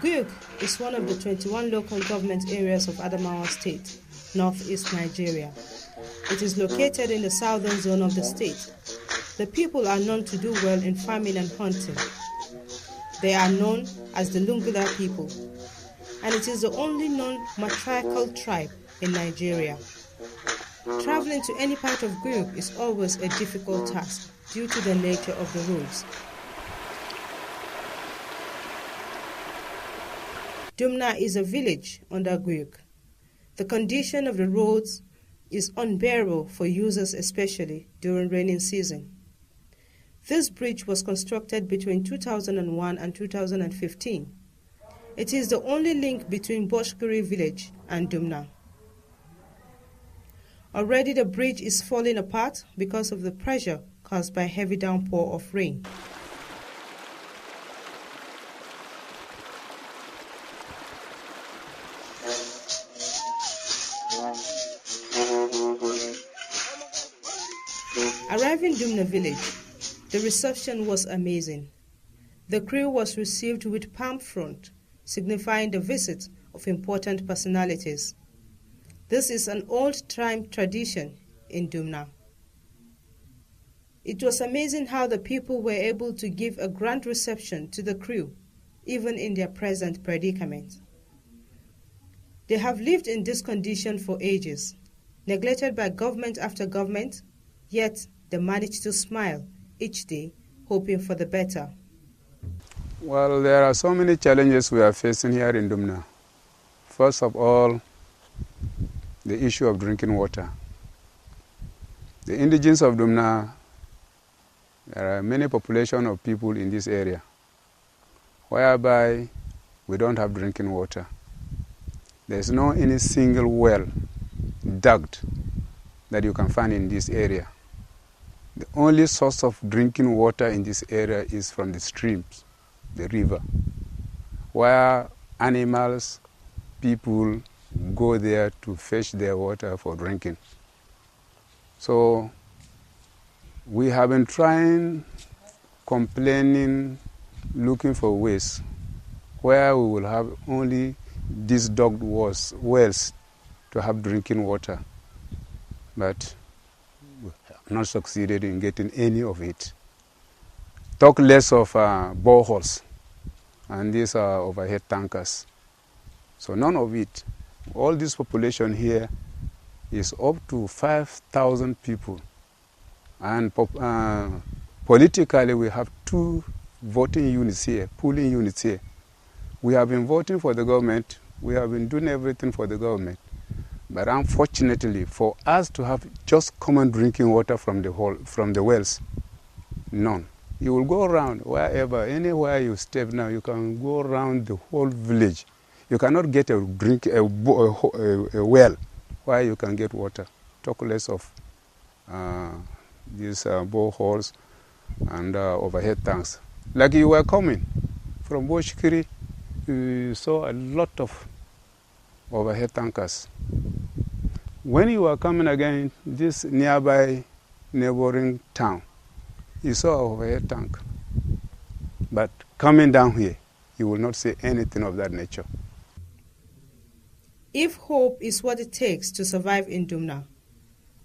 Guyuk is one of the 21 local government areas of Adamawa State, northeast Nigeria. It is located in the southern zone of the state. The people are known to do well in farming and hunting. They are known as the Lungula people, and it is the only known matriarchal tribe in Nigeria. Traveling to any part of Guyuk is always a difficult task due to the nature of the roads. Dumna is a village under Guyuk. The condition of the roads is unbearable for users, especially during rainy season. This bridge was constructed between 2001 and 2015. It is the only link between Boshkuri village and Dumna. Already the bridge is falling apart because of the pressure caused by heavy downpour of rain. Arriving Dumna village, the reception was amazing. The crew was received with palm front, signifying the visit of important personalities. This is an old-time tradition in Dumna. It was amazing how the people were able to give a grand reception to the crew, even in their present predicament. They have lived in this condition for ages, neglected by government after government, yet they managed to smile each day, hoping for the better. Well, there are so many challenges we are facing here in Dumna. First of all, the issue of drinking water. The indigenes of Dumna, there are many population of people in this area, whereby we don't have drinking water. There's no any single well dug that you can find in this area. The only source of drinking water in this area is from the streams, the river, where animals, people go there to fetch their water for drinking. So we have been trying, complaining, looking for ways where we will have only these dug wells to have drinking water, but we have not succeeded in getting any of it. Talk less of boreholes, and these are overhead tankers. So none of it. All this population here is up to 5,000 people. And politically, we have 2 voting units here, polling units here. We have been voting for the government. We have been doing everything for the government. But unfortunately, for us to have just common drinking water from the wells, none. You will go around wherever, anywhere you step now, you can go around the whole village. You cannot get a well where you can get water. Talk less of these boreholes and overhead tanks. Like you were coming from Boshkiri, you saw a lot of overhead tankers. When you were coming again, this nearby neighboring town, you saw an overhead tank. But coming down here, you will not see anything of that nature. If hope is what it takes to survive in Dumna,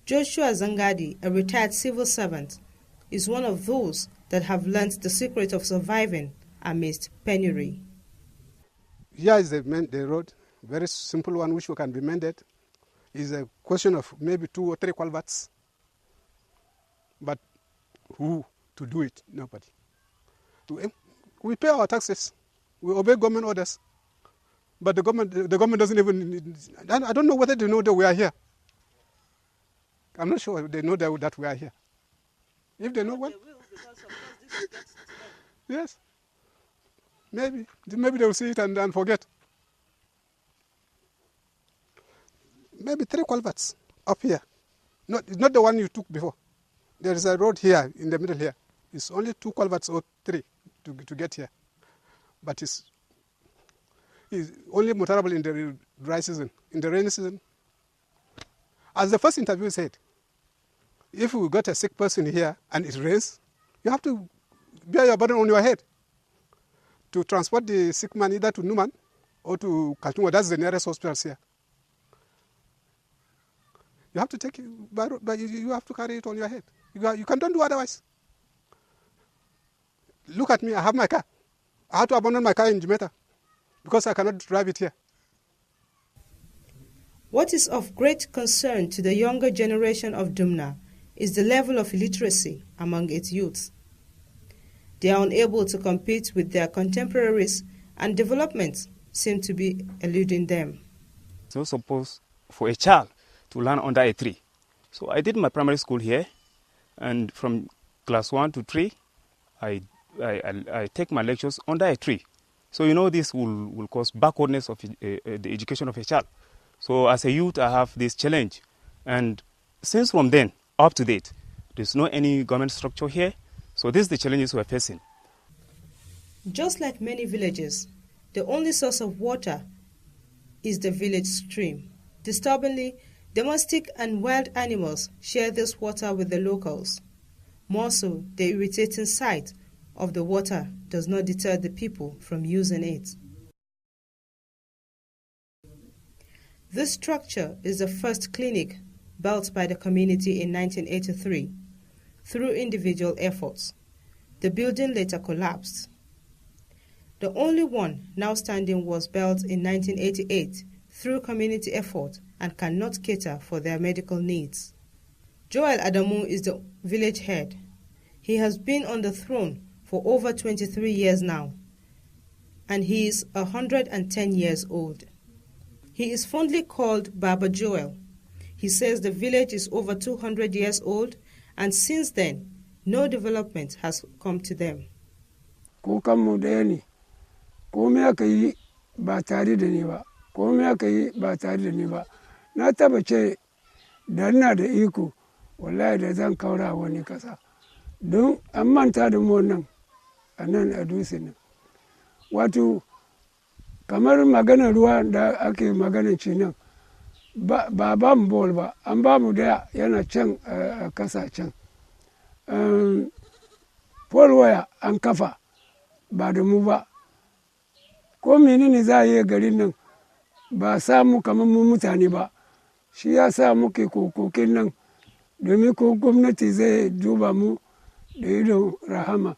Joshua Zangadi, a retired civil servant, is one of those that have learned the secret of surviving amidst penury. Here is the road, very simple one which can be mended. It's a question of maybe 2 or 3 culverts. But who to do it? Nobody. We pay our taxes. We obey government orders. But the government doesn't even, I don't know whether they know that we are here. I'm not sure they know that we are here. If they know, well, yes. Maybe they will see it and forget. Maybe 3 culverts up here. It's not the one you took before. There is a road here in the middle here. It's only 2 culverts or 3 to get here. But it's only motorable in the dry season. In the rainy season, as the first interview said, if we got a sick person here and it rains, you have to bear your burden on your head. to transport the sick man either to Numan or to Kaltungo. That's the nearest hospital here. You have to take it, but you have to carry it on your head. You can't do otherwise. Look at me, I have my car. I had to abandon my car in Jimeta because I cannot drive it here. What is of great concern to the younger generation of Dumna is the level of illiteracy among its youth. They are unable to compete with their contemporaries, and development seems to be eluding them. It's not supposed for a child to learn under a tree. So I did my primary school here, and from class 1 to 3, I take my lectures under a tree. So this will cause backwardness of the education of a child. So as a youth, I have this challenge. And since from then, up to date, there's no any government structure here. So this is the challenges we're facing. Just like many villages, the only source of water is the village stream. Disturbingly, domestic and wild animals share this water with the locals. More so, the irritating sight of the water does not deter the people from using it. This structure is the first clinic built by the community in 1983 through individual efforts. The building later collapsed. The only one now standing was built in 1988 through community effort and cannot cater for their medical needs. Joel Adamu is the village head. He has been on the throne for over 23 years now, and he is 110 years old. He is fondly called Baba Joel. He says the village is over 200 years old, and since then, no development has come to them. Kukanmu ɗaya ne, komai aka yi ba tare da ni ba, komai aka yi ba tare da ni ba. Na taba ce da ina da iko, wallahi da zan kaura wani kasa. Don an manta da mu nan, a nan a Dutse nan. Wato, kamar maganar ruwa da ake maganar ci nan, ba mu bol ba, an ba mu daya yana can a kasa can. Polwaya an kafa ba da mu ba. Ko menene za a yi garin nan ba samu kamar mu mutane ba. Shi ya sa muke kokokin nan domin ko gwamnati zai duba mu da idon rahama.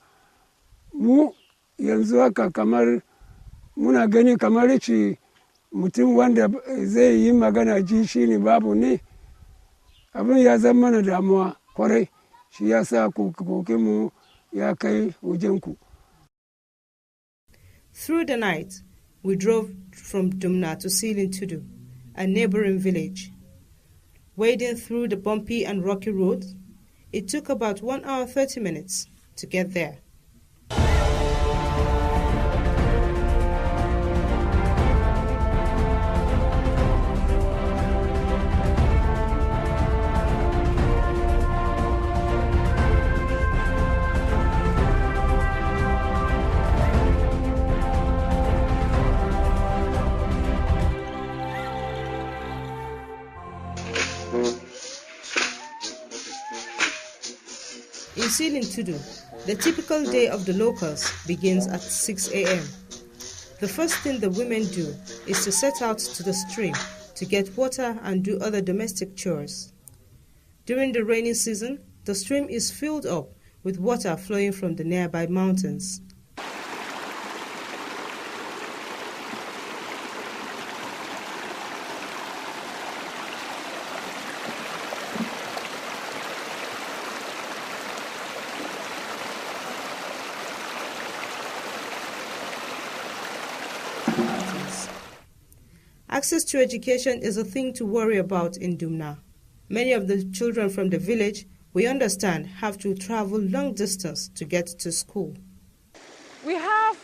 Mu yanzu haka kamar muna gani kamar ci mutum wanda zai yi magana ji shi ne babu ne. Abin ya zama mana damuwa kwarai. Shi ya sa kokokinmu ya kai wajenku. Through the night, we drove from Dumna to Silin Tudu, a neighboring village. Wading through the bumpy and rocky road, it took about 1 hour 30 minutes to get there. In Silin Tudu, the typical day of the locals begins at 6 a.m. The first thing the women do is to set out to the stream to get water and do other domestic chores. During the rainy season, the stream is filled up with water flowing from the nearby mountains. Access to education is a thing to worry about in Dumna. Many of the children from the village, we understand, have to travel long distance to get to school. We have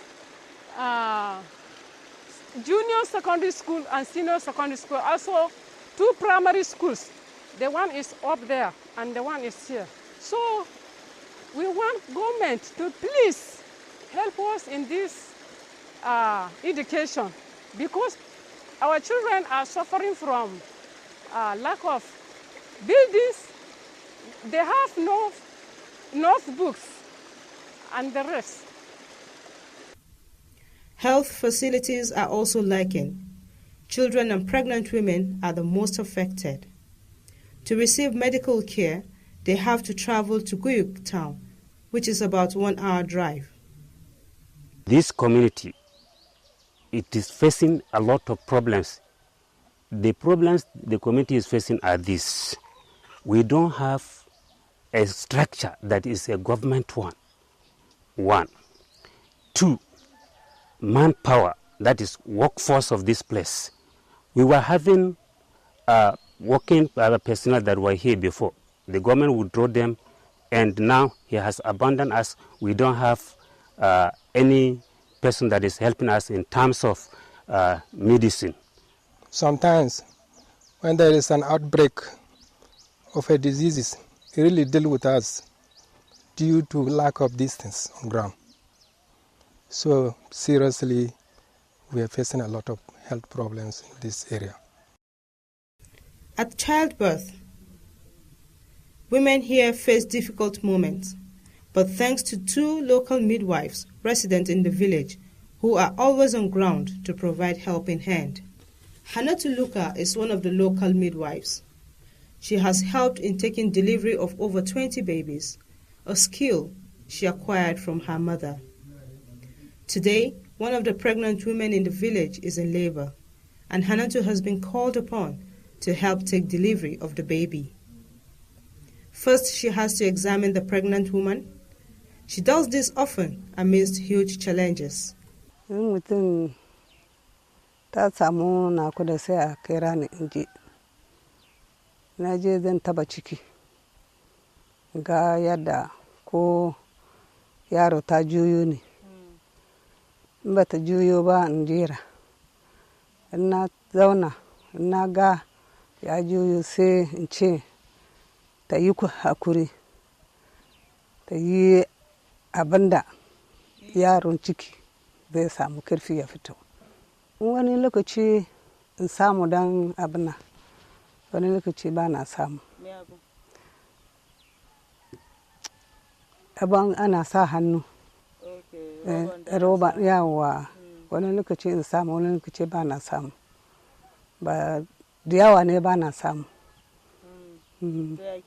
junior secondary school and senior secondary school, also 2 primary schools. The one is up there and the one is here. So we want government to please help us in this education, because our children are suffering from lack of buildings. They have no notebooks and the rest. Health facilities are also lacking. Children and pregnant women are the most affected. To receive medical care, they have to travel to Guyuk town, which is about 1 hour drive. This community, it is facing a lot of problems. The problems the community is facing are these. We don't have a structure that is a government one. 1. 2, manpower, that is workforce of this place. We were having working personnel that were here before. The government would draw them, and now he has abandoned us. We don't have any person that is helping us in terms of medicine. Sometimes when there is an outbreak of a disease, it really deals with us due to lack of distance on ground. So seriously, we are facing a lot of health problems in this area. At childbirth, women here face difficult moments, but thanks to 2 local midwives resident in the village who are always on ground to provide helping hand. Hannatu Luka is one of the local midwives. She has helped in taking delivery of over 20 babies, a skill she acquired from her mother. Today, one of the pregnant women in the village is in labor, and Hannatu has been called upon to help take delivery of the baby. First, she has to examine the pregnant woman. She does this often amidst huge challenges. Ta samu na kuda sai a kira ni in je. Na je zan taba ciki. Ga yadda ko yaro ta juyo ne. In ba ta juyo ba in jira. In na zauna, in na ga ya juyo sai in ce ta yi hakuri. Ta yi abinda yaron ciki zai samu karfi ya fito. Wani lokaci in samu dan abin wani lokaci ba na samu. Abin ana sa hannu. Roba yawa. Wani lokaci in samu, wani lokaci ba na samu. Ba da yawa ne ba na samu. Sai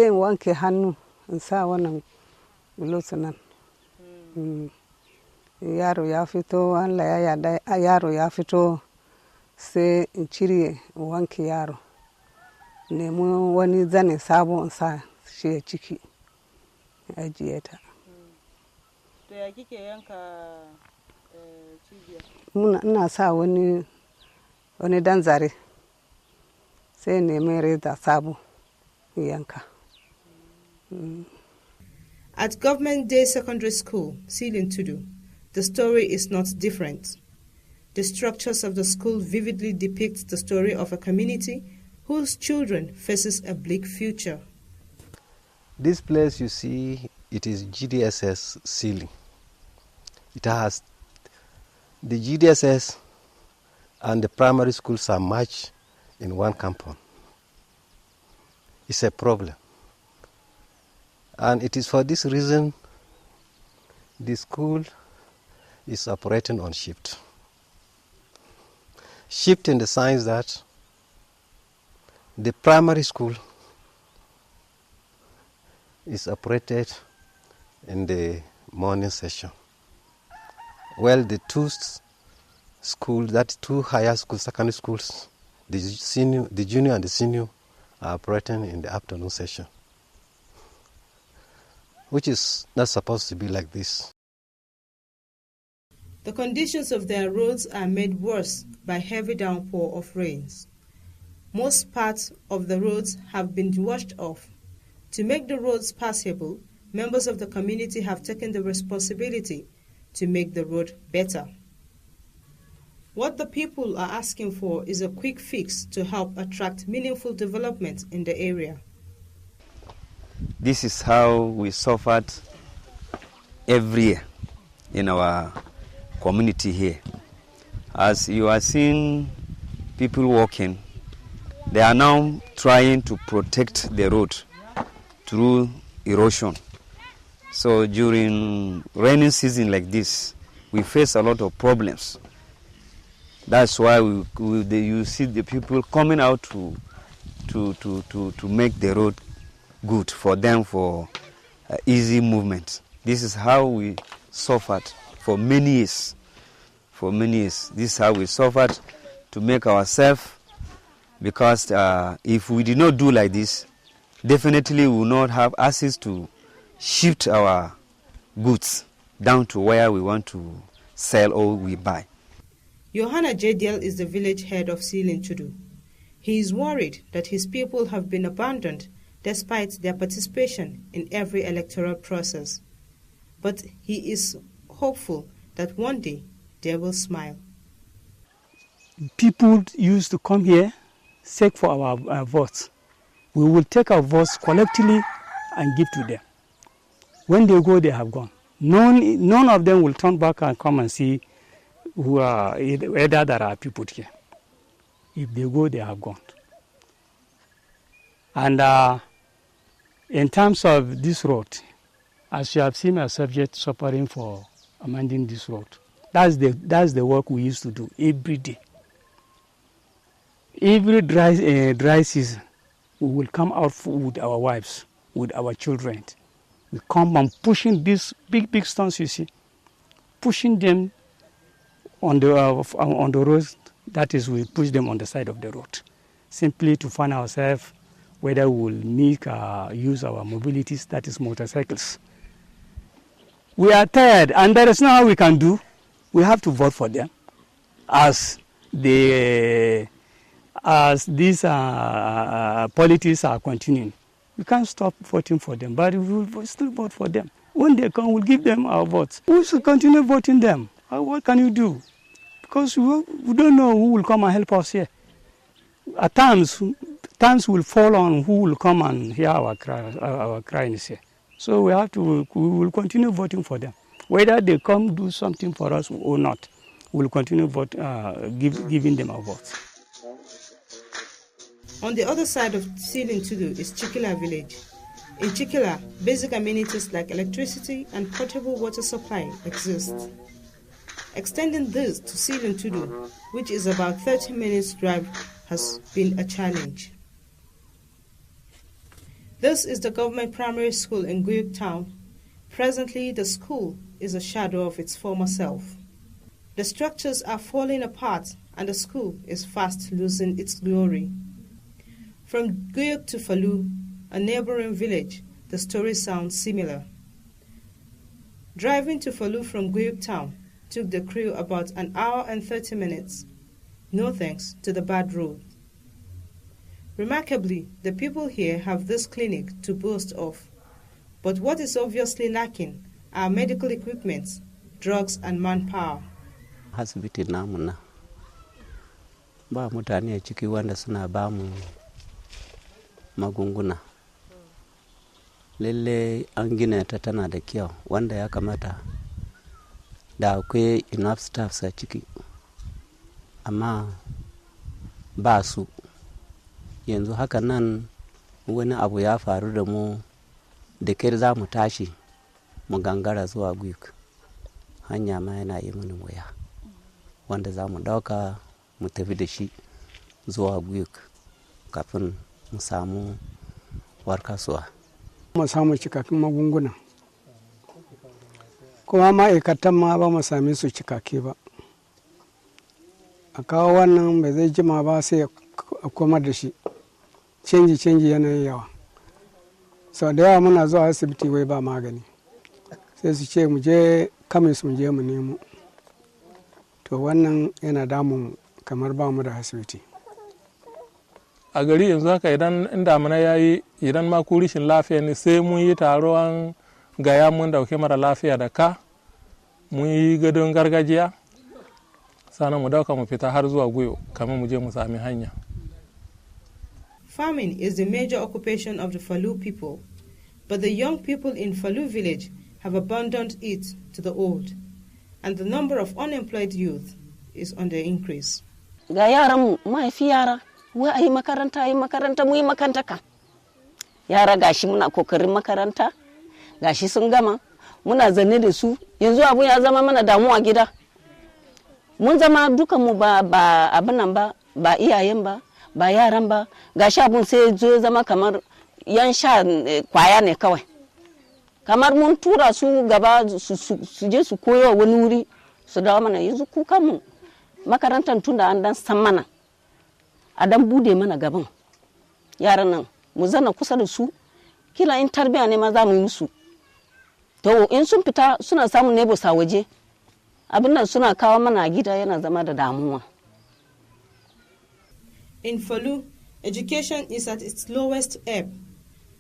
in wanke hannu in sa wannan gloves nan. Yaro ya fito, Allah ya yarda yaro ya fito sai in cire in wanke yaro. Nemi wani zane sabo in sa shi a ciki. Ajiye ta. To ya kike yanka cibiya? Ina sa wani dan zare. Sai nemi reza sabo yanka. At Government Day Secondary School, Silin Tudu, the story is not different. The structures of the school vividly depict the story of a community whose children faces a bleak future. This place you see, it is GDSS Silin. It has the GDSS and the primary schools are merged in one compound. It's a problem. And it is for this reason the school is operating on shift. Shift in the sense that the primary school is operated in the morning session. Well, the 2 schools, that 2 higher school, secondary schools, the junior and the senior are operating in the afternoon session, which is not supposed to be like this. The conditions of their roads are made worse by heavy downpour of rains. Most parts of the roads have been washed off. To make the roads passable, members of the community have taken the responsibility to make the road better. What the people are asking for is a quick fix to help attract meaningful development in the area. This is how we suffered every year in our community here. As you are seeing people walking, they are now trying to protect the road through erosion. So during rainy season like this, we face a lot of problems. That's why you see the people coming out to make the road good for them for easy movement. This is how we suffered for many years. For many years, this is how we suffered to make ourselves, because if we did not do like this, definitely we will not have access to shift our goods down to where we want to sell or we buy. Johanna Jediel is the village head of Silintudu. He is worried that his people have been abandoned despite their participation in every electoral process. But he is hopeful that one day they will smile. People used to come here, seek for our votes. We will take our votes collectively and give to them. When they go, they have gone. None of them will turn back and come and see whether there are people here. If they go, they have gone. And in terms of this road, as you have seen my subject suffering for amending this road, that's the work we used to do every day. Every dry season, we will come out with our wives, with our children. We come and pushing these big stones, you see, pushing them on the road. That is, we push them on the side of the road, simply to find ourselves whether we will use our mobilities, that is motorcycles. We are tired, and there is no how we can do. We have to vote for them, as these politics are continuing. We can't stop voting for them, but we will still vote for them. When they come, we'll give them our votes. We should continue voting them. What can you do? Because we don't know who will come and help us here. At times will fall on who will come and hear our cries here. So we will continue voting for them. Whether they come do something for us or not, we'll continue giving them our votes. On the other side of Silintudu is Chikila village. In Chikila, basic amenities like electricity and potable water supply exist. Extending this to Silintudu, which is about 30 minutes drive, has been a challenge. This is the government primary school in Guyuk town. Presently, the school is a shadow of its former self. The structures are falling apart and the school is fast losing its glory. From Guyuk to Falu, a neighboring village, the story sounds similar. Driving to Falu from Guyuk town took the crew about an hour and 30 minutes, no thanks to the bad road. Remarkably, the people here have this clinic to boast of. But what is obviously lacking are medical equipment, drugs and manpower. Asibiti namu na ba mutane a ciki wanda suna ba mu magunguna. Lalle an gina ta tana da kyau wanda ya kamata da akwai enough staffs a ciki. Amma ba su. Yanzu haka nan wani abu ya faru da mu da kyar za mu tashi mu gangara zuwa Guyuk. Hanya ma yana yi mini wuya wanda za mu dauka mu tafi da shi zuwa Guyuk kafin mu samu warkaswa. Mu samu cikakken magunguna. Kuma ma'aikatan ma ba mu same su cikakke ba. A kawo wannan bai zai jima ba sai a komar da shi. Canji yanayin yawa. Sau da yawa muna zuwa asibiti wai ba magani. Sai su ce mu je kamis mu je mu nemo. To wannan yana damun kamar ba mu da asibiti. A gari yanzu haka idan damuna ya yi, idan ma ku rishin lafiya ne sai mun yi taron gaya mun dauke mara lafiya da ka, mun yi gadon gargajiya, sannan mu dauka mu fita har zuwa Guyo kamar mu je mu sami hanya. Farming is the major occupation of the Falu people, but the young people in Falu village have abandoned it to the old, and the number of unemployed youth is on the increase. Ga yaran mahaifi yara, wai a yi makaranta mu yi makaranta ka. Yara gashi muna kokarin makaranta, gashi sun gama, muna zanne da su yanzu abun ya zama mana damuwa gida mun zama dukanmu ba abin nan ba iyayen ba yaran ba gashi abun sai zo zama kamar yan sha kwaya ne kawai kamar mun tura su gaba su je su koyo wani wuri su dawo mana yanzu kukanmu makarantar tun da an dan san mana a dan bude mana gaban yaran nan mu zana kusa da su kila in tarbiya ne ma za mu yi musu to in sun fita suna samun nebo sa waje abin nan suna kawo mana gida yana zama da damuwa. In Falu, education is at its lowest ebb.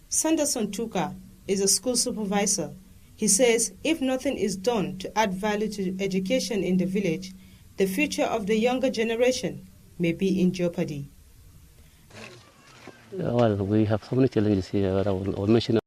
Sanderson Tuka is a school supervisor. He says if nothing is done to add value to education in the village, the future of the younger generation may be in jeopardy. Well, we have so many challenges here. I will mention